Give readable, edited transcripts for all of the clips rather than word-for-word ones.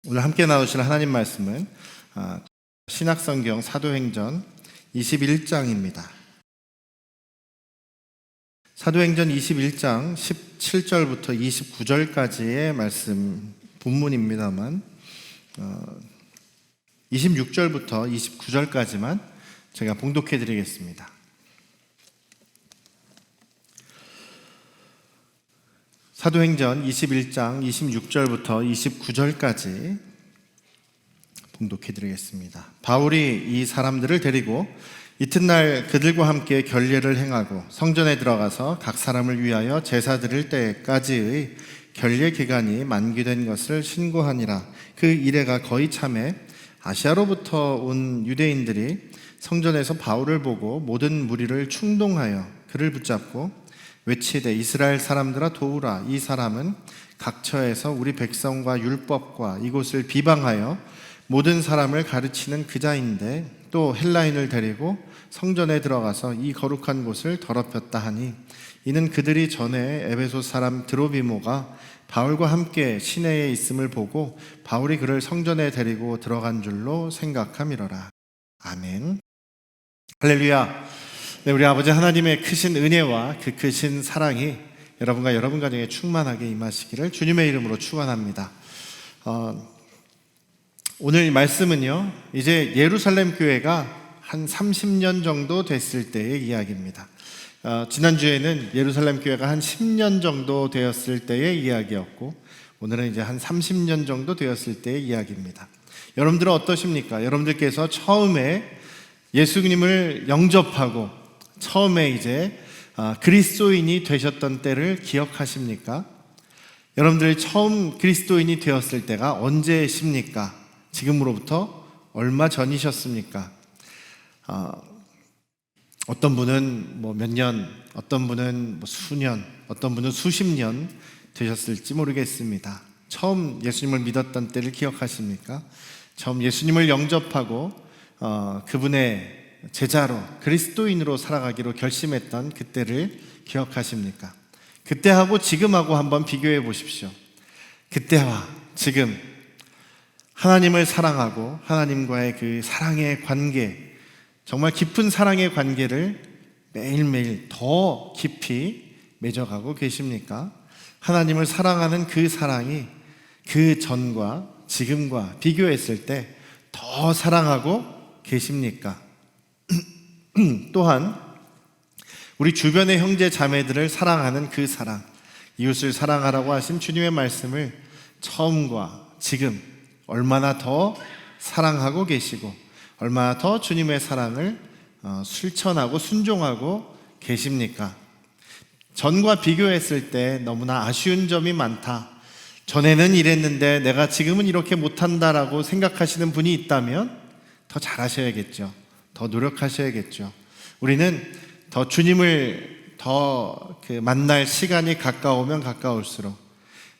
오늘 함께 나누실 하나님 말씀은 신약성경 사도행전 21장입니다. 사도행전 21장 17절부터 29절까지의 말씀 본문입니다만 26절부터 29절까지만 제가 봉독해 드리겠습니다. 사도행전 21장 26절부터 29절까지 봉독해 드리겠습니다. 바울이 이 사람들을 데리고 이튿날 그들과 함께 결례를 행하고 성전에 들어가서 각 사람을 위하여 제사 드릴 때까지의 결례 기간이 만기된 것을 신고하니라. 그 이래가 거의 참에 아시아로부터 온 유대인들이 성전에서 바울을 보고 모든 무리를 충동하여 그를 붙잡고 외치되 이스라엘 사람들아 도우라. 이 사람은 각처에서 우리 백성과 율법과 이곳을 비방하여 모든 사람을 가르치는 그자인데 또 헬라인을 데리고 성전에 들어가서 이 거룩한 곳을 더럽혔다 하니 이는 그들이 전에 에베소 사람 드로비모가 바울과 함께 시내에 있음을 보고 바울이 그를 성전에 데리고 들어간 줄로 생각함이로라. 아멘. 할렐루야. 네, 우리 아버지 하나님의 크신 은혜와 그 크신 사랑이 여러분과 여러분 가정에 충만하게 임하시기를 주님의 이름으로 축원합니다. 오늘 말씀은요, 이제 예루살렘 교회가 한 30년 정도 됐을 때의 이야기입니다. 지난주에는 예루살렘 교회가 한 10년 정도 되었을 때의 이야기였고, 오늘은 이제 한 30년 정도 되었을 때의 이야기입니다. 여러분들은 어떠십니까? 여러분들께서 처음에 예수님을 영접하고 처음에 이제 그리스도인이 되셨던 때를 기억하십니까? 여러분들이 처음 그리스도인이 되었을 때가 언제십니까? 지금으로부터 얼마 전이셨습니까? 어떤 분은 몇 년, 어떤 분은 수년, 어떤 분은 수십 년 되셨을지 모르겠습니다. 처음 예수님을 믿었던 때를 기억하십니까? 처음 예수님을 영접하고 그분의 제자로 그리스도인으로 살아가기로 결심했던 그때를 기억하십니까? 그때하고 지금하고 한번 비교해 보십시오. 그때와 지금 하나님을 사랑하고 하나님과의 그 사랑의 관계, 정말 깊은 사랑의 관계를 매일매일 더 깊이 맺어가고 계십니까? 하나님을 사랑하는 그 사랑이 그 전과 지금과 비교했을 때 더 사랑하고 계십니까? 또한 우리 주변의 형제 자매들을 사랑하는 그 사랑, 이웃을 사랑하라고 하신 주님의 말씀을 처음과 지금 얼마나 더 사랑하고 계시고 얼마나 더 주님의 사랑을 실천하고 순종하고 계십니까? 전과 비교했을 때 너무나 아쉬운 점이 많다, 전에는 이랬는데 내가 지금은 이렇게 못한다라고 생각하시는 분이 있다면 더 잘하셔야겠죠. 더 노력하셔야겠죠. 우리는 더 주님을 더 만날 시간이 가까우면 가까울수록,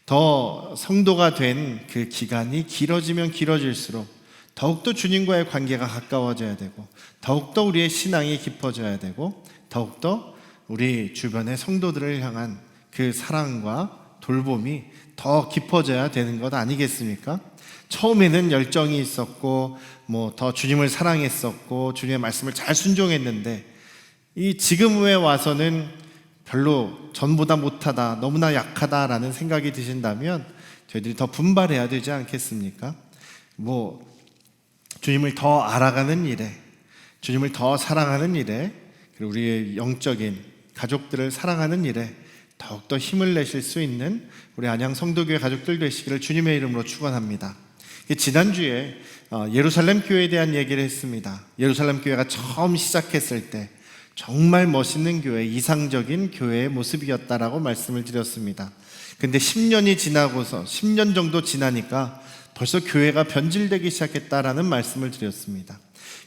더 성도가 된 그 기간이 길어지면 길어질수록 더욱더 주님과의 관계가 가까워져야 되고, 더욱더 우리의 신앙이 깊어져야 되고, 더욱더 우리 주변의 성도들을 향한 그 사랑과 돌봄이 더 깊어져야 되는 것 아니겠습니까? 처음에는 열정이 있었고 더 주님을 사랑했었고 주님의 말씀을 잘 순종했는데 이 지금에 와서는 별로 전보다 못하다, 너무나 약하다라는 생각이 드신다면 저희들이 더 분발해야 되지 않겠습니까? 주님을 더 알아가는 일에, 주님을 더 사랑하는 일에, 그리고 우리의 영적인 가족들을 사랑하는 일에 더욱더 힘을 내실 수 있는 우리 안양 성도교회 가족들 되시기를 주님의 이름으로 축원합니다. 지난주에 예루살렘 교회에 대한 얘기를 했습니다. 예루살렘 교회가 처음 시작했을 때 정말 멋있는 교회, 이상적인 교회의 모습이었다라고 말씀을 드렸습니다. 근데 10년이 지나고서 10년 정도 지나니까 벌써 교회가 변질되기 시작했다라는 말씀을 드렸습니다.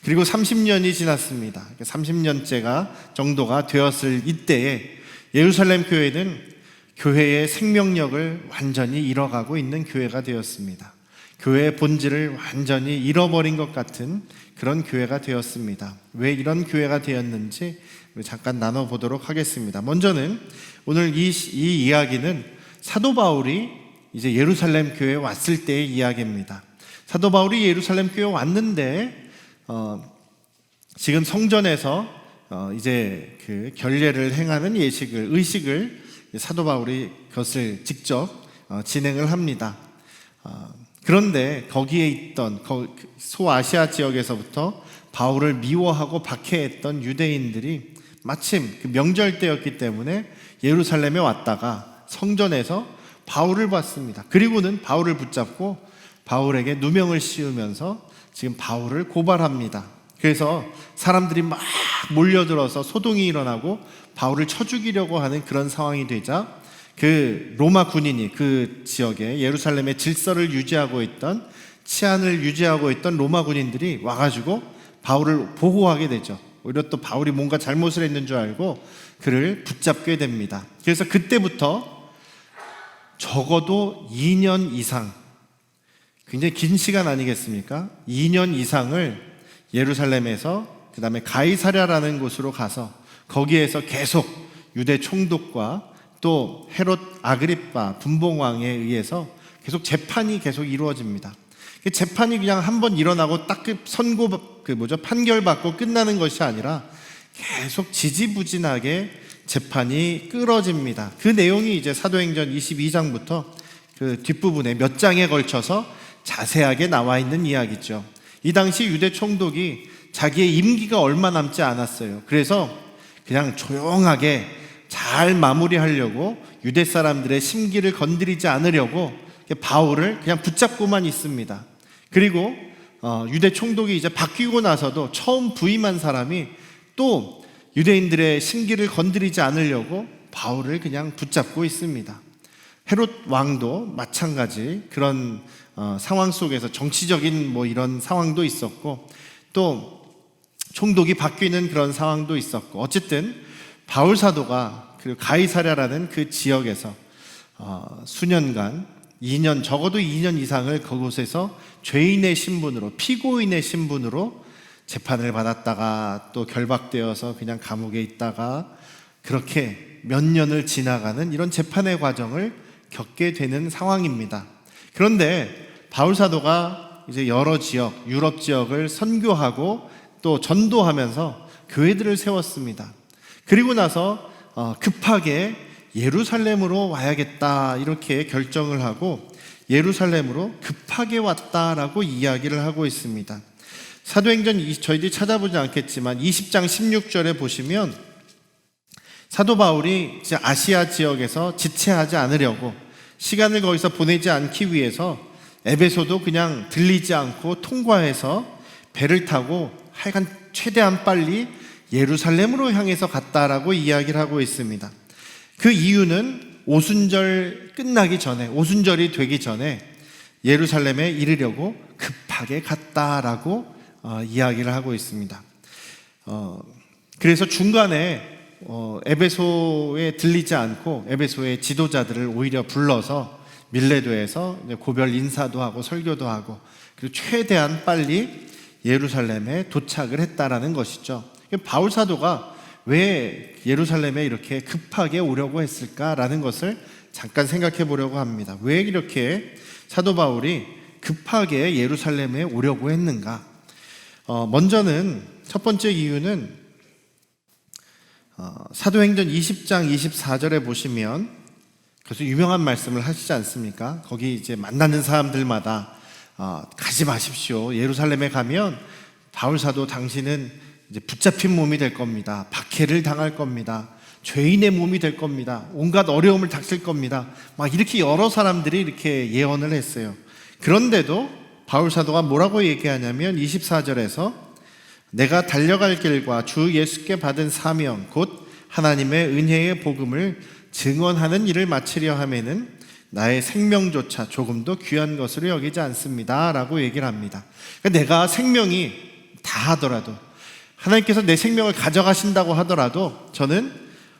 그리고 30년이 지났습니다. 30년째가 정도가 되었을 이때에 예루살렘 교회는 교회의 생명력을 완전히 잃어가고 있는 교회가 되었습니다. 교회의 본질을 완전히 잃어버린 것 같은 그런 교회가 되었습니다. 왜 이런 교회가 되었는지 우리 잠깐 나눠보도록 하겠습니다. 먼저는 오늘 이 이야기는 사도 바울이 이제 예루살렘 교회에 왔을 때의 이야기입니다. 사도 바울이 예루살렘 교회에 왔는데 지금 성전에서 이제 그 결례를 행하는 의식을 사도 바울이 그것을 직접 진행을 합니다. 그런데 거기에 있던 소아시아 지역에서부터 바울을 미워하고 박해했던 유대인들이 마침 그 명절 때였기 때문에 예루살렘에 왔다가 성전에서 바울을 봤습니다. 그리고는 바울을 붙잡고 바울에게 누명을 씌우면서 지금 바울을 고발합니다. 그래서 사람들이 막 몰려들어서 소동이 일어나고 바울을 쳐 죽이려고 하는 그런 상황이 되자 그 로마 군인이 그 지역에 예루살렘의 질서를 유지하고 있던 치안을 유지하고 있던 로마 군인들이 와가지고 바울을 보호하게 되죠. 오히려 또 바울이 뭔가 잘못을 했는 줄 알고 그를 붙잡게 됩니다. 그래서 그때부터 적어도 2년 이상, 굉장히 긴 시간 아니겠습니까? 2년 이상을 예루살렘에서 그 다음에 가이사랴라는 곳으로 가서 거기에서 계속 유대 총독과 또 헤롯 아그리빠 분봉왕에 의해서 계속 재판이 계속 이루어집니다. 재판이 그냥 한번 일어나고 딱 판결받고 끝나는 것이 아니라 계속 지지부진하게 재판이 끌어집니다. 그 내용이 이제 사도행전 22장부터 그 뒷부분에 몇 장에 걸쳐서 자세하게 나와 있는 이야기죠. 이 당시 유대 총독이 자기의 임기가 얼마 남지 않았어요. 그래서 그냥 조용하게 잘 마무리하려고 유대 사람들의 심기를 건드리지 않으려고 바울을 그냥 붙잡고만 있습니다. 그리고 유대 총독이 이제 바뀌고 나서도 처음 부임한 사람이 또 유대인들의 심기를 건드리지 않으려고 바울을 그냥 붙잡고 있습니다. 헤롯 왕도 마찬가지 그런 상황 속에서 정치적인 이런 상황도 있었고 또 총독이 바뀌는 그런 상황도 있었고 어쨌든 바울 사도가 그 가이사랴라는 그 지역에서 수년간 2년 적어도 2년 이상을 그곳에서 죄인의 신분으로 피고인의 신분으로 재판을 받았다가 또 결박되어서 그냥 감옥에 있다가 그렇게 몇 년을 지나가는 이런 재판의 과정을 겪게 되는 상황입니다. 그런데 바울 사도가 이제 여러 지역, 유럽 지역을 선교하고 또 전도하면서 교회들을 세웠습니다. 그리고 나서 급하게 예루살렘으로 와야겠다 이렇게 결정을 하고 예루살렘으로 급하게 왔다라고 이야기를 하고 있습니다. 사도행전 저희들이 찾아보지 않겠지만 20장 16절에 보시면 사도 바울이 이제 아시아 지역에서 지체하지 않으려고 시간을 거기서 보내지 않기 위해서 에베소도 그냥 들리지 않고 통과해서 배를 타고 하여간 최대한 빨리 예루살렘으로 향해서 갔다라고 이야기를 하고 있습니다. 그 이유는 오순절 끝나기 전에, 오순절이 되기 전에 예루살렘에 이르려고 급하게 갔다라고 이야기를 하고 있습니다. 그래서 중간에 에베소에 들리지 않고 에베소의 지도자들을 오히려 불러서 밀레도에서 고별 인사도 하고 설교도 하고 그리고 최대한 빨리 예루살렘에 도착을 했다라는 것이죠. 바울 사도가 왜 예루살렘에 이렇게 급하게 오려고 했을까라는 것을 잠깐 생각해 보려고 합니다. 왜 이렇게 사도 바울이 급하게 예루살렘에 오려고 했는가? 먼저는 첫 번째 이유는 사도행전 20장 24절에 보시면 그래서 유명한 말씀을 하시지 않습니까? 거기 이제 만나는 사람들마다 가지 마십시오. 예루살렘에 가면 바울 사도 당신은 이제 붙잡힌 몸이 될 겁니다. 박해를 당할 겁니다. 죄인의 몸이 될 겁니다. 온갖 어려움을 닥칠 겁니다. 막 이렇게 여러 사람들이 이렇게 예언을 했어요. 그런데도 바울 사도가 뭐라고 얘기하냐면 24절에서 내가 달려갈 길과 주 예수께 받은 사명 곧 하나님의 은혜의 복음을 증언하는 일을 마치려 하면은 나의 생명조차 조금도 귀한 것으로 여기지 않습니다 라고 얘기를 합니다. 그러니까 내가 생명이 다 하더라도 하나님께서 내 생명을 가져가신다고 하더라도 저는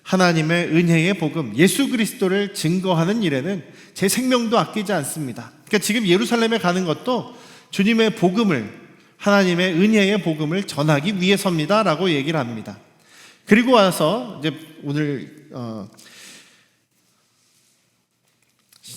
하나님의 은혜의 복음 예수 그리스도를 증거하는 일에는 제 생명도 아끼지 않습니다. 그러니까 지금 예루살렘에 가는 것도 주님의 복음을 하나님의 은혜의 복음을 전하기 위해서입니다 라고 얘기를 합니다. 그리고 와서 이제 오늘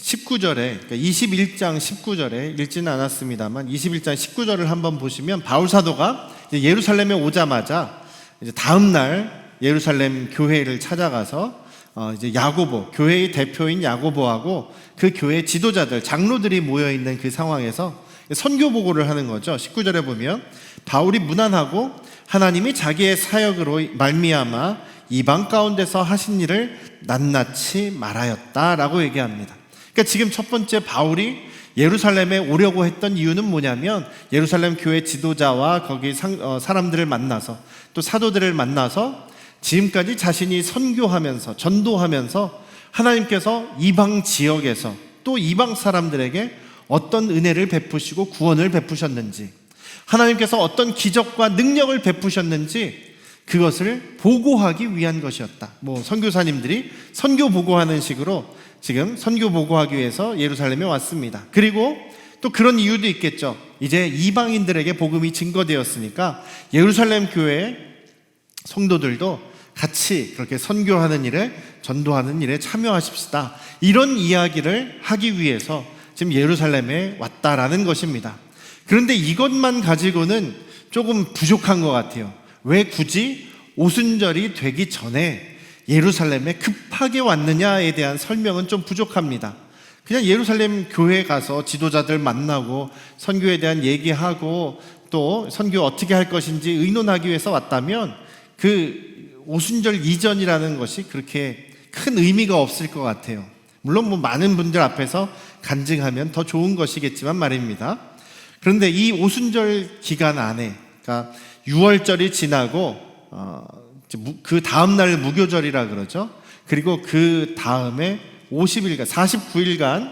19절에, 그러니까 21장 19절에 읽지는 않았습니다만 21장 19절을 한번 보시면 바울 사도가 이제 예루살렘에 오자마자 이제 다음 날 예루살렘 교회를 찾아가서 이제 야고보, 교회의 대표인 야고보하고 그 교회 지도자들, 장로들이 모여 있는 그 상황에서 선교 보고를 하는 거죠. 19절에 보면 바울이 무난하고 하나님이 자기의 사역으로 말미암아 이방 가운데서 하신 일을 낱낱이 말하였다라고 얘기합니다. 그러니까 지금 첫 번째 바울이 예루살렘에 오려고 했던 이유는 뭐냐면 예루살렘 교회 지도자와 거기 사람들을 만나서 또 사도들을 만나서 지금까지 자신이 선교하면서 전도하면서 하나님께서 이방 지역에서 또 이방 사람들에게 어떤 은혜를 베푸시고 구원을 베푸셨는지, 하나님께서 어떤 기적과 능력을 베푸셨는지 그것을 보고하기 위한 것이었다. 선교사님들이 선교 보고하는 식으로 지금 선교 보고하기 위해서 예루살렘에 왔습니다. 그리고 또 그런 이유도 있겠죠. 이제 이방인들에게 복음이 증거되었으니까 예루살렘 교회 성도들도 같이 그렇게 선교하는 일에, 전도하는 일에 참여하십시다. 이런 이야기를 하기 위해서 지금 예루살렘에 왔다라는 것입니다. 그런데 이것만 가지고는 조금 부족한 것 같아요. 왜 굳이 오순절이 되기 전에 예루살렘에 급하게 왔느냐에 대한 설명은 좀 부족합니다. 그냥 예루살렘 교회에 가서 지도자들 만나고 선교에 대한 얘기하고 또 선교 어떻게 할 것인지 의논하기 위해서 왔다면 그 오순절 이전이라는 것이 그렇게 큰 의미가 없을 것 같아요. 물론 많은 분들 앞에서 간증하면 더 좋은 것이겠지만 말입니다. 그런데 이 오순절 기간 안에, 그러니까 6월절이 지나고 그 다음 날 무교절이라 그러죠. 그리고 그 다음에 50일간, 49일간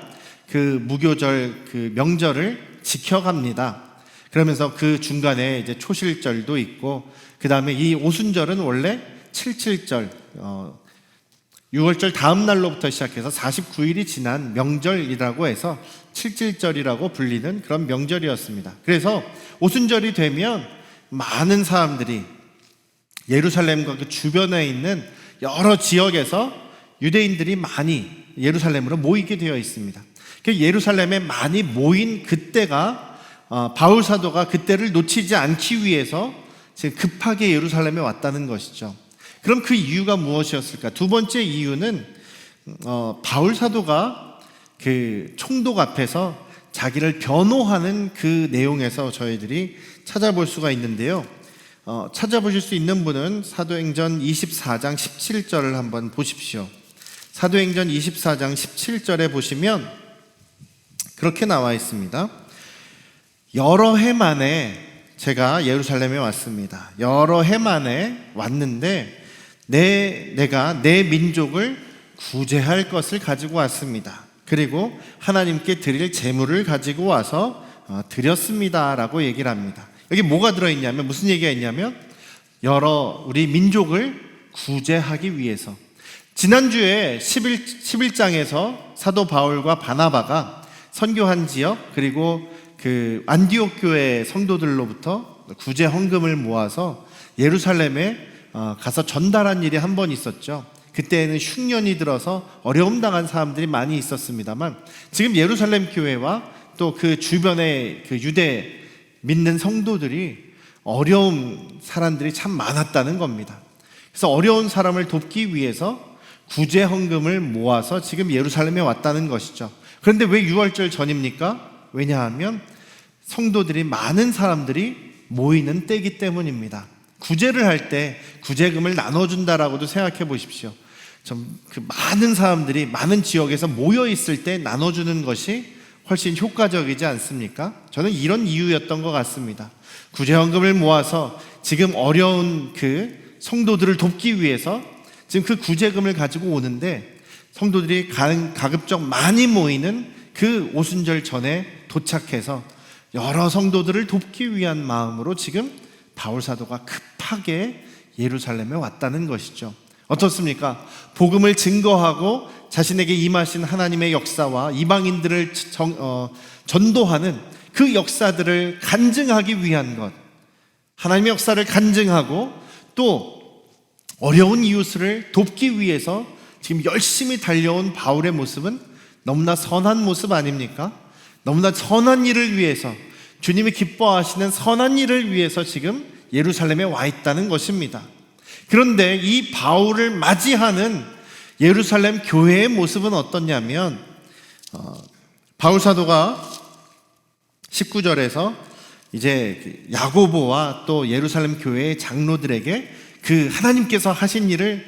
그 무교절 그 명절을 지켜갑니다. 그러면서 그 중간에 이제 초실절도 있고, 그 다음에 이 오순절은 원래 77절, 6월절 다음 날로부터 시작해서 49일이 지난 명절이라고 해서 77절이라고 불리는 그런 명절이었습니다. 그래서 오순절이 되면 많은 사람들이 예루살렘과 그 주변에 있는 여러 지역에서 유대인들이 많이 예루살렘으로 모이게 되어 있습니다. 예루살렘에 많이 모인 그때가 바울 사도가 그때를 놓치지 않기 위해서 지금 급하게 예루살렘에 왔다는 것이죠. 그럼 그 이유가 무엇이었을까? 두 번째 이유는 바울 사도가 그 총독 앞에서 자기를 변호하는 그 내용에서 저희들이 찾아볼 수가 있는데요. 찾아보실 수 있는 분은 사도행전 24장 17절을 한번 보십시오. 사도행전 24장 17절에 보시면 그렇게 나와 있습니다. 여러 해 만에 제가 예루살렘에 왔습니다. 여러 해 만에 왔는데 내가 내 민족을 구제할 것을 가지고 왔습니다. 그리고 하나님께 드릴 제물을 가지고 와서 드렸습니다 라고 얘기를 합니다. 여기 뭐가 들어있냐면, 무슨 얘기가 있냐면 우리 민족을 구제하기 위해서. 지난주에 11장에서 사도 바울과 바나바가 선교한 지역, 그리고 그 안디옥 교회 성도들로부터 구제 헌금을 모아서 예루살렘에 가서 전달한 일이 한 번 있었죠. 그때는 흉년이 들어서 어려움 당한 사람들이 많이 있었습니다만, 지금 예루살렘 교회와 또 그 주변의 그 유대 믿는 성도들이 어려운 사람들이 참 많았다는 겁니다. 그래서 어려운 사람을 돕기 위해서 구제 헌금을 모아서 지금 예루살렘에 왔다는 것이죠. 그런데 왜 6월절 전입니까? 왜냐하면 성도들이, 많은 사람들이 모이는 때이기 때문입니다. 구제를 할 때 구제금을 나눠준다라고도 생각해 보십시오. 그 많은 사람들이 많은 지역에서 모여 있을 때 나눠주는 것이 훨씬 효과적이지 않습니까? 저는 이런 이유였던 것 같습니다. 구제헌금을 모아서 지금 어려운 그 성도들을 돕기 위해서 지금 그 구제금을 가지고 오는데, 성도들이 가급적 많이 모이는 그 오순절 전에 도착해서 여러 성도들을 돕기 위한 마음으로 지금 바울 사도가 급하게 예루살렘에 왔다는 것이죠. 어떻습니까? 복음을 증거하고 자신에게 임하신 하나님의 역사와 이방인들을 전도하는 그 역사들을 간증하기 위한 것, 하나님의 역사를 간증하고 또 어려운 이웃을 돕기 위해서 지금 열심히 달려온 바울의 모습은 너무나 선한 모습 아닙니까? 너무나 선한 일을 위해서, 주님이 기뻐하시는 선한 일을 위해서 지금 예루살렘에 와 있다는 것입니다. 그런데 이 바울을 맞이하는 예루살렘 교회의 모습은 어떻냐면, 바울 사도가 19절에서 이제 야고보와 또 예루살렘 교회의 장로들에게 그 하나님께서 하신 일을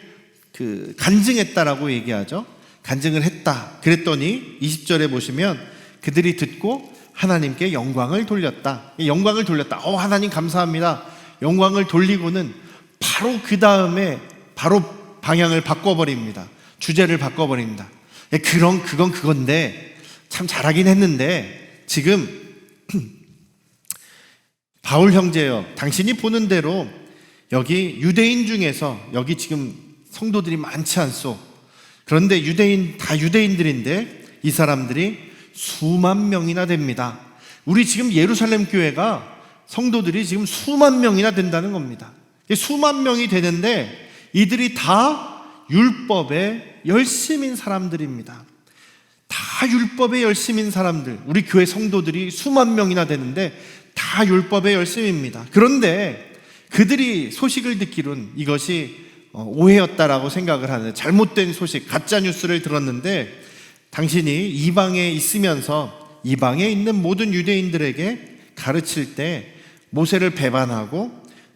간증했다라고 얘기하죠. 간증을 했다. 그랬더니 20절에 보시면 그들이 듣고 하나님께 영광을 돌렸다. 영광을 돌렸다. 하나님 감사합니다. 영광을 돌리고는 바로 그 다음에 바로 방향을 바꿔버립니다. 주제를 바꿔버립니다. 그건 그건데 참 잘하긴 했는데 지금 바울 형제여, 당신이 보는 대로 여기 유대인 중에서 여기 지금 성도들이 많지 않소. 그런데 다 유대인들인데 이 사람들이 수만 명이나 됩니다. 우리 지금 예루살렘 교회가 성도들이 지금 수만 명이나 된다는 겁니다. 수만 명이 되는데 이들이 다 율법에 열심인 사람들입니다. 다 율법에 열심인 사람들, 우리 교회 성도들이 수만 명이나 되는데 다 율법에 열심입니다. 그런데 그들이 소식을 듣기로는 이것이 오해였다라고 생각을 하는 잘못된 소식, 가짜 뉴스를 들었는데, 당신이 이방에 있으면서 이방에 있는 모든 유대인들에게 가르칠 때 모세를 배반하고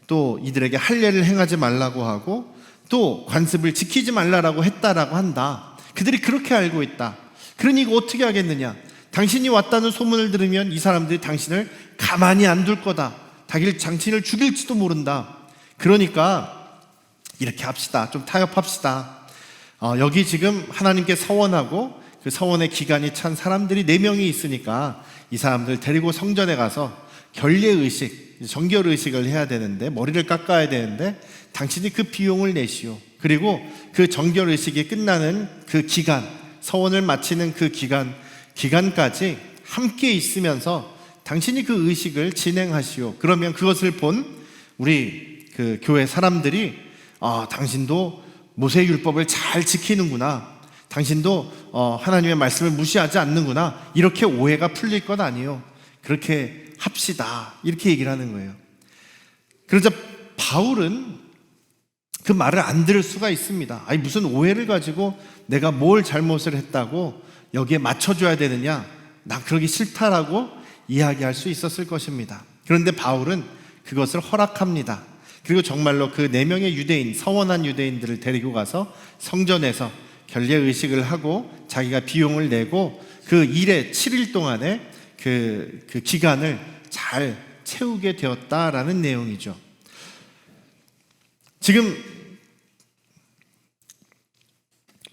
또 이들에게 할례를 행하지 말라고 하고 또 관습을 지키지 말라고 했다라고 한다. 그들이 그렇게 알고 있다. 그러니 이거 어떻게 하겠느냐? 당신이 왔다는 소문을 들으면 이 사람들이 당신을 가만히 안 둘 거다. 당신을 죽일지도 모른다. 그러니까 이렇게 합시다. 좀 타협합시다. 여기 지금 하나님께 서원하고 그 서원의 기간이 찬 사람들이 4명이 있으니까 이 사람들 데리고 성전에 가서 결례의식, 정결의식을 해야 되는데, 머리를 깎아야 되는데 당신이 그 비용을 내시오. 그리고 그 정결의식이 끝나는 그 기간, 서원을 마치는 그 기간까지 함께 있으면서 당신이 그 의식을 진행하시오. 그러면 그것을 본 우리 그 교회 사람들이 당신도 모세율법을 잘 지키는구나. 당신도 하나님의 말씀을 무시하지 않는구나. 이렇게 오해가 풀릴 것 아니에요. 그렇게 합시다. 이렇게 얘기를 하는 거예요. 그러자 바울은 그 말을 안 들을 수가 있습니다. 아니, 무슨 오해를 가지고 내가 뭘 잘못을 했다고 여기에 맞춰줘야 되느냐? 나 그러기 싫다라고 이야기할 수 있었을 것입니다. 그런데 바울은 그것을 허락합니다. 그리고 정말로 그 4명의 유대인, 서원한 유대인들을 데리고 가서 성전에서 결례의식을 하고 자기가 비용을 내고 그 일에 7일 동안의 그 기간을 잘 채우게 되었다라는 내용이죠. 지금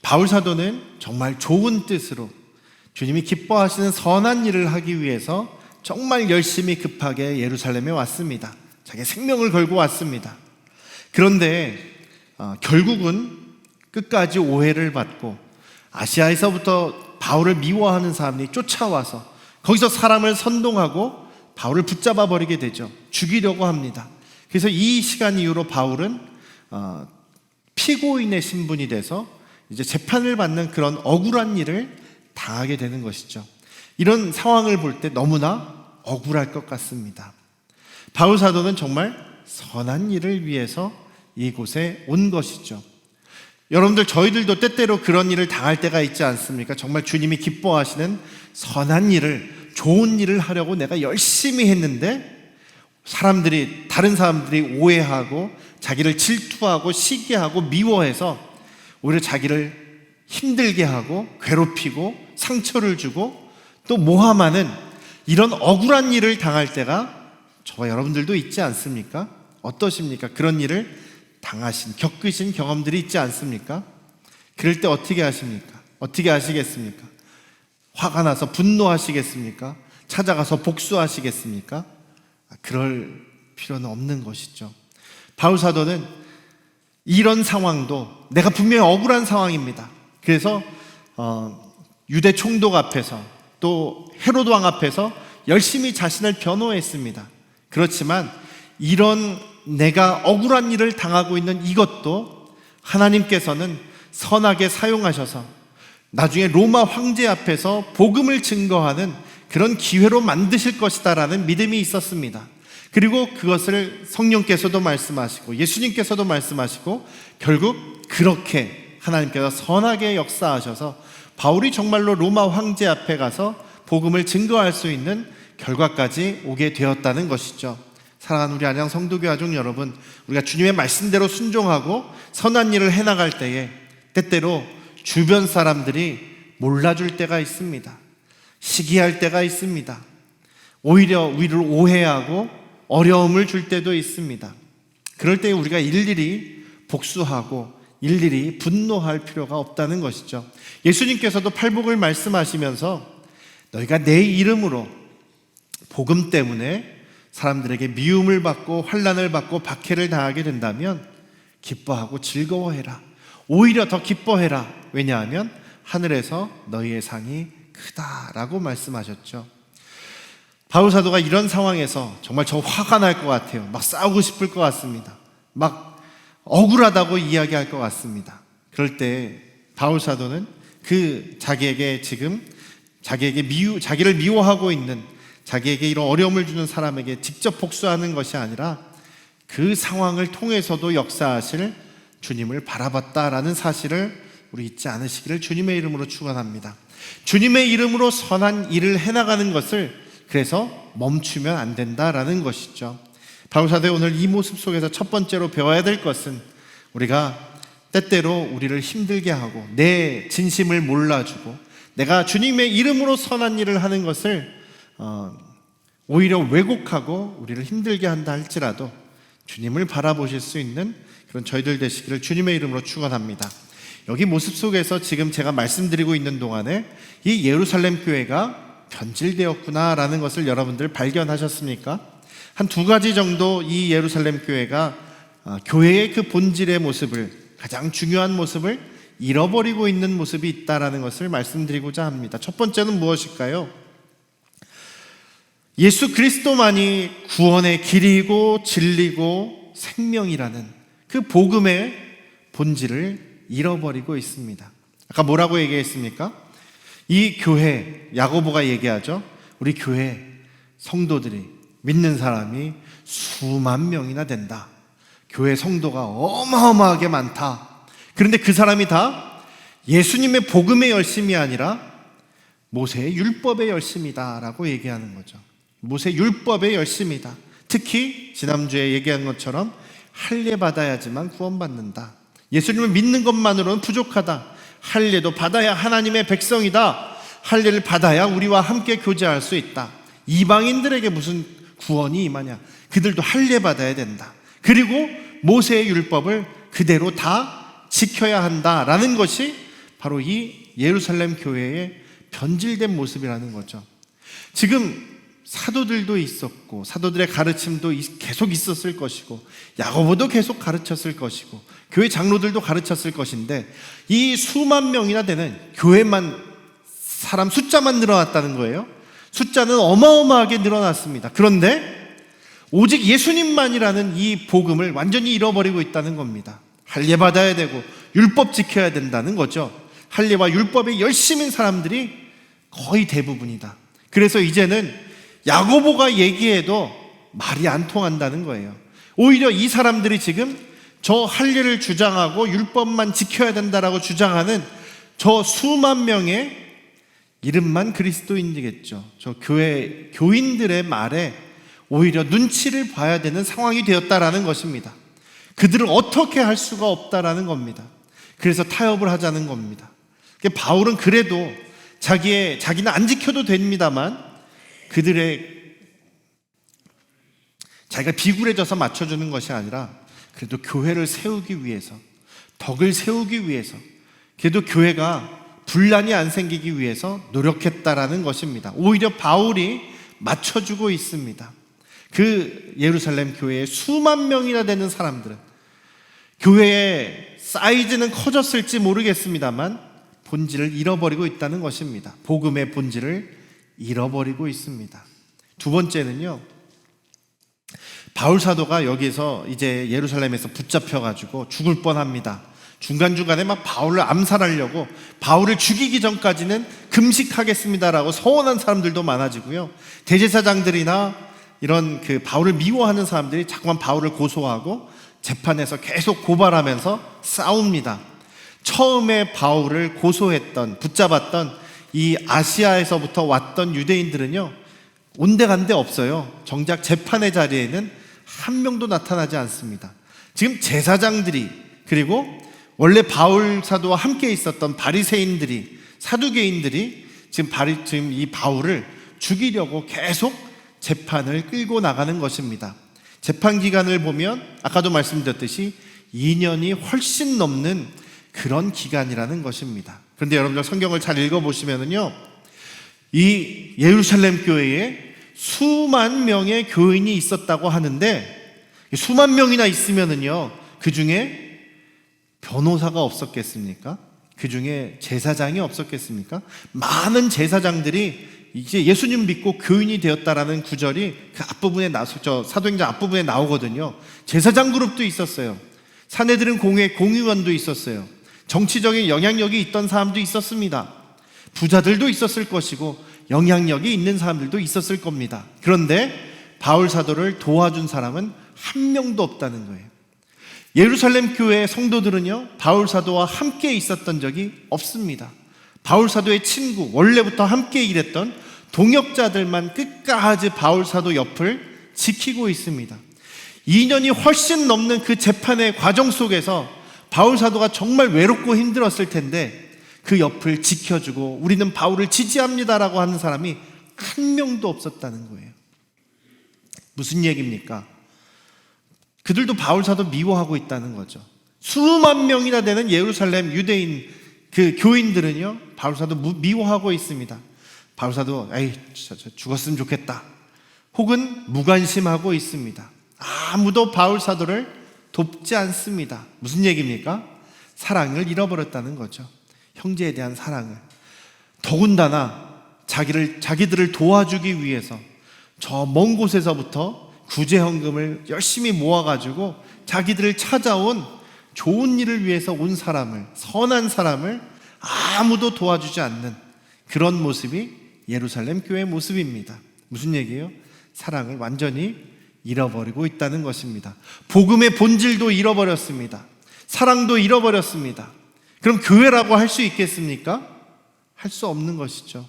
바울 사도는 정말 좋은 뜻으로 주님이 기뻐하시는 선한 일을 하기 위해서 정말 열심히 급하게 예루살렘에 왔습니다. 자기 생명을 걸고 왔습니다. 그런데 결국은 끝까지 오해를 받고 아시아에서부터 바울을 미워하는 사람들이 쫓아와서 거기서 사람을 선동하고 바울을 붙잡아 버리게 되죠. 죽이려고 합니다. 그래서 이 시간 이후로 바울은 피고인의 신분이 돼서 이제 재판을 받는 그런 억울한 일을 당하게 되는 것이죠. 이런 상황을 볼 때 너무나 억울할 것 같습니다. 바울 사도는 정말 선한 일을 위해서 이곳에 온 것이죠. 여러분들, 저희들도 때때로 그런 일을 당할 때가 있지 않습니까? 정말 주님이 기뻐하시는 선한 일을, 좋은 일을 하려고 내가 열심히 했는데 다른 사람들이 오해하고 자기를 질투하고 시기하고 미워해서 오히려 자기를 힘들게 하고 괴롭히고 상처를 주고 또 모함하는 이런 억울한 일을 당할 때가 저와 여러분들도 있지 않습니까? 어떠십니까? 그런 일을 겪으신 경험들이 있지 않습니까? 그럴 때 어떻게 하십니까? 어떻게 하시겠습니까? 화가 나서 분노하시겠습니까? 찾아가서 복수하시겠습니까? 그럴 필요는 없는 것이죠. 바울 사도는 이런 상황도 내가 분명히 억울한 상황입니다. 그래서 유대 총독 앞에서 또 헤로드 왕 앞에서 열심히 자신을 변호했습니다. 그렇지만 이런 내가 억울한 일을 당하고 있는 이것도 하나님께서는 선하게 사용하셔서 나중에 로마 황제 앞에서 복음을 증거하는 그런 기회로 만드실 것이다라는 믿음이 있었습니다. 그리고 그것을 성령께서도 말씀하시고 예수님께서도 말씀하시고 결국 그렇게 하나님께서 선하게 역사하셔서 바울이 정말로 로마 황제 앞에 가서 복음을 증거할 수 있는 결과까지 오게 되었다는 것이죠. 사랑하는 우리 안양 성도교 가족 여러분, 우리가 주님의 말씀대로 순종하고 선한 일을 해나갈 때에 때때로 주변 사람들이 몰라줄 때가 있습니다. 시기할 때가 있습니다. 오히려 우리를 오해하고 어려움을 줄 때도 있습니다. 그럴 때 우리가 일일이 복수하고 일일이 분노할 필요가 없다는 것이죠. 예수님께서도 팔복을 말씀하시면서 너희가 내 이름으로 복음 때문에 사람들에게 미움을 받고 환난을 받고 박해를 당하게 된다면 기뻐하고 즐거워해라. 오히려 더 기뻐해라. 왜냐하면 하늘에서 너희의 상이 크다라고 말씀하셨죠. 바울 사도가 이런 상황에서 정말 저 화가 날 것 같아요. 막 싸우고 싶을 것 같습니다. 막 억울하다고 이야기할 것 같습니다. 그럴 때 바울 사도는 자기에게 자기를 미워하고 있는, 자기에게 이런 어려움을 주는 사람에게 직접 복수하는 것이 아니라 그 상황을 통해서도 역사하실 주님을 바라봤다라는 사실을 우리 잊지 않으시기를 주님의 이름으로 축원합니다. 주님의 이름으로 선한 일을 해나가는 것을 그래서 멈추면 안 된다라는 것이죠. 바울 사도의 오늘 이 모습 속에서 첫 번째로 배워야 될 것은 우리가 때때로 우리를 힘들게 하고 내 진심을 몰라주고 내가 주님의 이름으로 선한 일을 하는 것을 오히려 왜곡하고 우리를 힘들게 한다 할지라도 주님을 바라보실 수 있는 그런 저희들 되시기를 주님의 이름으로 축원합니다. 여기 모습 속에서 지금 제가 말씀드리고 있는 동안에 이 예루살렘 교회가 변질되었구나라는 것을 여러분들 발견하셨습니까? 한 두 가지 정도 이 예루살렘 교회가 교회의 그 본질의 모습을, 가장 중요한 모습을 잃어버리고 있는 모습이 있다라는 것을 말씀드리고자 합니다. 첫 번째는 무엇일까요? 예수 그리스도만이 구원의 길이고 진리고 생명이라는 그 복음의 본질을 잃어버리고 있습니다. 아까 뭐라고 얘기했습니까? 이 교회, 야고보가 얘기하죠. 우리 교회 성도들이, 믿는 사람이 수만 명이나 된다. 교회 성도가 어마어마하게 많다. 그런데 그 사람이 다 예수님의 복음의 열심이 아니라 모세의 율법의 열심이다라고 얘기하는 거죠. 모세 율법의 열심이다. 특히 지난주에 얘기한 것처럼 할례 받아야지만 구원받는다. 예수님을 믿는 것만으로는 부족하다. 할례도 받아야 하나님의 백성이다. 할례를 받아야 우리와 함께 교제할 수 있다. 이방인들에게 무슨 구원이 임하냐? 그들도 할례 받아야 된다. 그리고 모세의 율법을 그대로 다 지켜야 한다라는 것이 바로 이 예루살렘 교회의 변질된 모습이라는 거죠. 지금 사도들도 있었고 사도들의 가르침도 계속 있었을 것이고 야고보도 계속 가르쳤을 것이고 교회 장로들도 가르쳤을 것인데 이 수만 명이나 되는 교회만, 사람 숫자만 늘어났다는 거예요. 숫자는 어마어마하게 늘어났습니다. 그런데 오직 예수님만이라는 이 복음을 완전히 잃어버리고 있다는 겁니다. 할례 받아야 되고 율법 지켜야 된다는 거죠. 할례와 율법에 열심인 사람들이 거의 대부분이다. 그래서 이제는 야고보가 얘기해도 말이 안 통한다는 거예요. 오히려 이 사람들이 지금 저 할례를 주장하고 율법만 지켜야 된다라고 주장하는 저 수만 명의 이름만 그리스도인이겠죠. 저 교회 교인들의 말에 오히려 눈치를 봐야 되는 상황이 되었다라는 것입니다. 그들을 어떻게 할 수가 없다라는 겁니다. 그래서 타협을 하자는 겁니다. 바울은 그래도 자기는 안 지켜도 됩니다만 자기가 비굴해져서 맞춰주는 것이 아니라 그래도 교회를 세우기 위해서, 덕을 세우기 위해서, 그래도 교회가 분란이 안 생기기 위해서 노력했다라는 것입니다. 오히려 바울이 맞춰주고 있습니다. 그 예루살렘 교회에 수만 명이나 되는 사람들은 교회의 사이즈는 커졌을지 모르겠습니다만 본질을 잃어버리고 있다는 것입니다. 복음의 본질을 잃어버리고 있습니다. 두 번째는요, 바울 사도가 여기서 이제 예루살렘에서 붙잡혀가지고 죽을 뻔합니다. 중간중간에 막 바울을 암살하려고, 바울을 죽이기 전까지는 금식하겠습니다라고 서원한 사람들도 많아지고요. 대제사장들이나 이런 그 바울을 미워하는 사람들이 자꾸만 바울을 고소하고 재판에서 계속 고발하면서 싸웁니다. 처음에 바울을 고소했던, 붙잡았던 이 아시아에서부터 왔던 유대인들은요, 온데간데 없어요. 정작 재판의 자리에는 한 명도 나타나지 않습니다. 지금 제사장들이, 그리고 원래 바울 사도와 함께 있었던 바리새인들이, 사두개인들이 지금 이 바울을 죽이려고 계속 재판을 끌고 나가는 것입니다. 재판 기간을 보면 아까도 말씀드렸듯이 2년이 훨씬 넘는 그런 기간이라는 것입니다. 그런데 여러분들 성경을 잘 읽어보시면은요, 이 예루살렘 교회에 수만 명의 교인이 있었다고 하는데, 수만 명이나 있으면은요, 그 중에 변호사가 없었겠습니까? 그 중에 제사장이 없었겠습니까? 많은 제사장들이 이제 예수님 믿고 교인이 되었다라는 구절이 그 앞부분에 사도행전 앞부분에 나오거든요. 제사장 그룹도 있었어요. 사내들은 공의원도 있었어요. 정치적인 영향력이 있던 사람도 있었습니다. 부자들도 있었을 것이고 영향력이 있는 사람들도 있었을 겁니다. 그런데 바울 사도를 도와준 사람은 한 명도 없다는 거예요. 예루살렘 교회 성도들은요, 바울 사도와 함께 있었던 적이 없습니다. 바울 사도의 친구, 원래부터 함께 일했던 동역자들만 끝까지 바울 사도 옆을 지키고 있습니다. 2년이 훨씬 넘는 그 재판의 과정 속에서 바울 사도가 정말 외롭고 힘들었을 텐데 그 옆을 지켜주고 우리는 바울을 지지합니다라고 하는 사람이 한 명도 없었다는 거예요. 무슨 얘기입니까? 그들도 바울 사도 미워하고 있다는 거죠. 수만 명이나 되는 예루살렘 유대인 그 교인들은요, 바울 사도 미워하고 있습니다. 바울 사도 죽었으면 좋겠다, 혹은 무관심하고 있습니다. 아무도 바울 사도를 돕지 않습니다. 무슨 얘기입니까? 사랑을 잃어버렸다는 거죠. 형제에 대한 사랑을. 더군다나 자기들을 도와주기 위해서 저 먼 곳에서부터 구제헌금을 열심히 모아가지고 자기들을 찾아온, 좋은 일을 위해서 온 사람을, 선한 사람을 아무도 도와주지 않는 그런 모습이 예루살렘 교회의 모습입니다. 무슨 얘기예요? 사랑을 완전히 잃어버리고 있다는 것입니다. 복음의 본질도 잃어버렸습니다. 사랑도 잃어버렸습니다. 그럼 교회라고 할 수 있겠습니까? 할 수 없는 것이죠.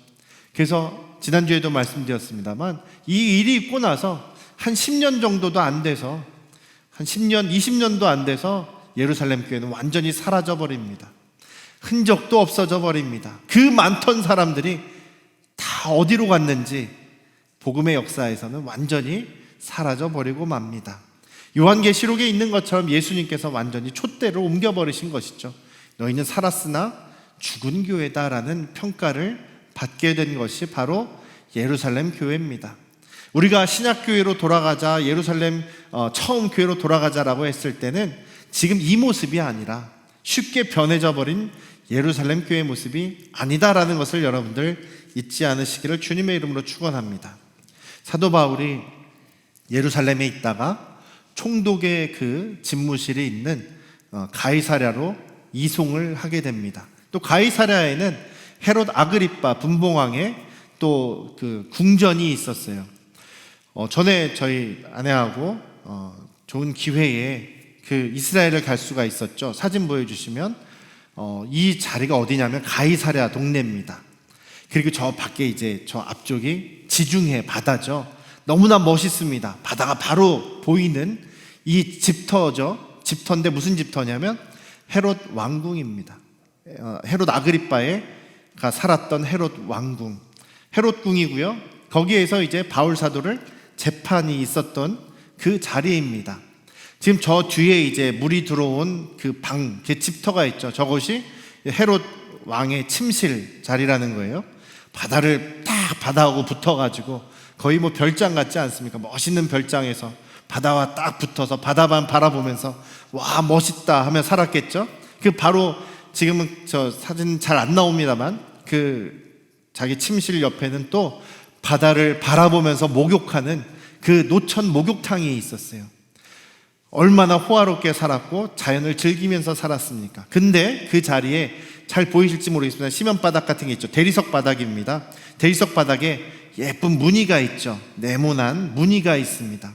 그래서 지난주에도 말씀드렸습니다만 이 일이 있고 나서 한 10년 정도도 안 돼서, 한 10년, 20년도 안 돼서 예루살렘 교회는 완전히 사라져 버립니다. 흔적도 없어져 버립니다. 그 많던 사람들이 다 어디로 갔는지 복음의 역사에서는 완전히 사라져 버리고 맙니다. 요한계시록에 있는 것처럼 예수님께서 완전히 촛대를 옮겨버리신 것이죠. 너희는 살았으나 죽은 교회다라는 평가를 받게 된 것이 바로 예루살렘 교회입니다. 우리가 신약교회로 돌아가자, 예루살렘 처음 교회로 돌아가자라고 했을 때는 지금 이 모습이 아니라 쉽게 변해져 버린 예루살렘 교회의 모습이 아니다라는 것을 여러분들 잊지 않으시기를 주님의 이름으로 축원합니다. 사도 바울이 예루살렘에 있다가 총독의 그 집무실이 있는 가이사랴로 이송을 하게 됩니다. 또 가이사랴에는 헤롯 아그리빠 분봉왕의 또 그 궁전이 있었어요. 전에 저희 아내하고 좋은 기회에 그 이스라엘을 갈 수가 있었죠. 사진 보여주시면 이 자리가 어디냐면 가이사랴 동네입니다. 그리고 저 밖에 이제 저 앞쪽이 지중해 바다죠. 너무나 멋있습니다. 바다가 바로 보이는 이 집터죠. 집터인데 무슨 집터냐면 헤롯 왕궁입니다. 헤롯 아그리빠가 살았던 헤롯 왕궁, 헤롯궁이고요. 거기에서 이제 바울 사도를 재판이 있었던 그 자리입니다. 지금 저 뒤에 이제 물이 들어온 그 방, 그 집터가 있죠. 저것이 헤롯 왕의 침실 자리라는 거예요. 바다를 딱 바다하고 붙어가지고 거의 뭐 별장 같지 않습니까? 멋있는 별장에서 바다와 딱 붙어서 바다만 바라보면서 와 멋있다 하며 살았겠죠. 그 바로 지금은 저 사진 잘 안 나옵니다만 그 자기 침실 옆에는 또 바다를 바라보면서 목욕하는 그 노천 목욕탕이 있었어요. 얼마나 호화롭게 살았고 자연을 즐기면서 살았습니까? 근데 그 자리에 잘 보이실지 모르겠습니다. 시멘바닥 같은 게 있죠. 대리석 바닥입니다. 대리석 바닥에 예쁜 무늬가 있죠. 네모난 무늬가 있습니다.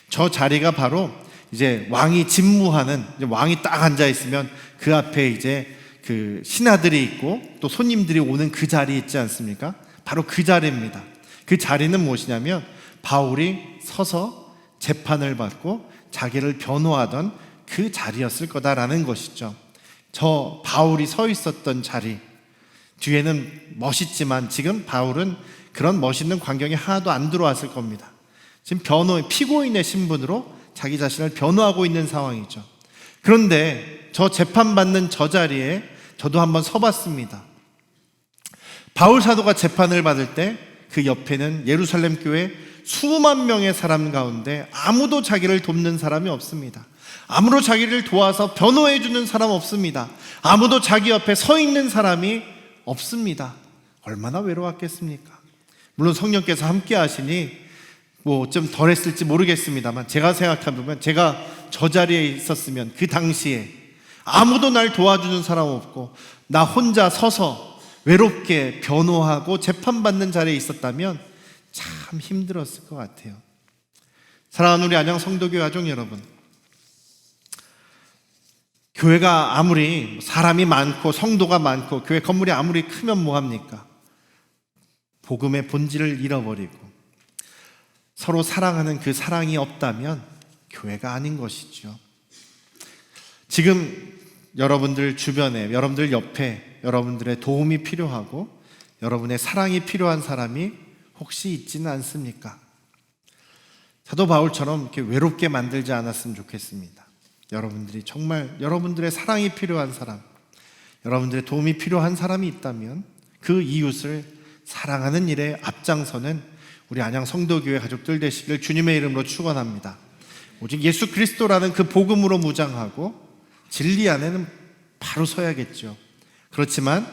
저 자리가 바로 이제 왕이 집무하는, 이제 왕이 딱 앉아 있으면 그 앞에 이제 그 신하들이 있고 또 손님들이 오는 그 자리 있지 않습니까? 바로 그 자리입니다. 그 자리는 무엇이냐면 바울이 서서 재판을 받고 자기를 변호하던 그 자리였을 거다라는 것이죠. 저 바울이 서 있었던 자리, 뒤에는 멋있지만 지금 바울은 그런 멋있는 광경이 하나도 안 들어왔을 겁니다. 지금 피고인의 신분으로 자기 자신을 변호하고 있는 상황이죠. 그런데 저 재판받는 저 자리에 저도 한번 서봤습니다. 바울 사도가 재판을 받을 때 그 옆에는 예루살렘 교회 수만 명의 사람 가운데 아무도 자기를 돕는 사람이 없습니다. 아무도 자기를 도와서 변호해 주는 사람 없습니다. 아무도 자기 옆에 서 있는 사람이 없습니다. 얼마나 외로웠겠습니까? 물론 성령께서 함께 하시니 뭐 좀 덜 했을지 모르겠습니다만, 제가 생각해보면 제가 저 자리에 있었으면 그 당시에 아무도 날 도와주는 사람 없고 나 혼자 서서 외롭게 변호하고 재판받는 자리에 있었다면 참 힘들었을 것 같아요. 사랑하는 우리 안양 성도교회 가족 여러분, 교회가 아무리 사람이 많고 성도가 많고 교회 건물이 아무리 크면 뭐합니까? 복음의 본질을 잃어버리고 서로 사랑하는 그 사랑이 없다면 교회가 아닌 것이죠. 지금 여러분들 주변에, 여러분들 옆에 여러분들의 도움이 필요하고 여러분의 사랑이 필요한 사람이 혹시 있지는 않습니까? 사도 바울처럼 이렇게 외롭게 만들지 않았으면 좋겠습니다. 여러분들이 정말 여러분들의 사랑이 필요한 사람, 여러분들의 도움이 필요한 사람이 있다면 그 이웃을 사랑하는 일에 앞장서는 우리 안양 성도교회 가족들 되시길 주님의 이름으로 축원합니다. 오직 예수 그리스도라는 그 복음으로 무장하고 진리 안에는 바로 서야겠죠. 그렇지만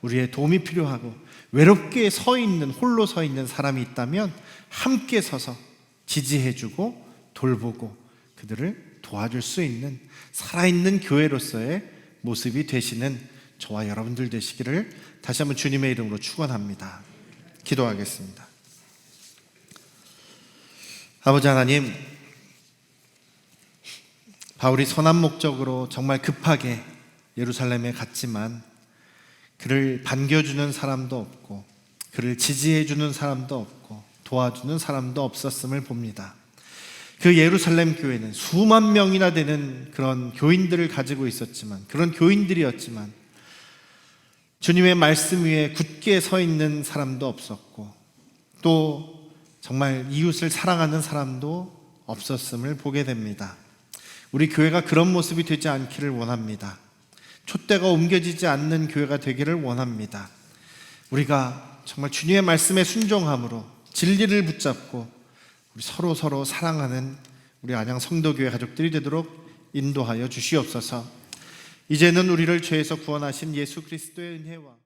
우리의 도움이 필요하고 외롭게 서 있는, 홀로 서 있는 사람이 있다면 함께 서서 지지해주고 돌보고 그들을 도와줄 수 있는 살아있는 교회로서의 모습이 되시는 저와 여러분들 되시기를 다시 한번 주님의 이름으로 축원합니다. 기도하겠습니다. 아버지 하나님, 바울이 선한 목적으로 정말 급하게 예루살렘에 갔지만 그를 반겨주는 사람도 없고 그를 지지해주는 사람도 없고 도와주는 사람도 없었음을 봅니다. 그 예루살렘 교회는 수만 명이나 되는 그런 교인들을 가지고 있었지만, 그런 교인들이었지만 주님의 말씀 위에 굳게 서 있는 사람도 없었고 또 정말 이웃을 사랑하는 사람도 없었음을 보게 됩니다. 우리 교회가 그런 모습이 되지 않기를 원합니다. 촛대가 옮겨지지 않는 교회가 되기를 원합니다. 우리가 정말 주님의 말씀에 순종함으로 진리를 붙잡고 우리 서로 사랑하는 우리 안양 성도교회 가족들이 되도록 인도하여 주시옵소서. 이제는 우리를 죄에서 구원하신 예수 그리스도의 은혜와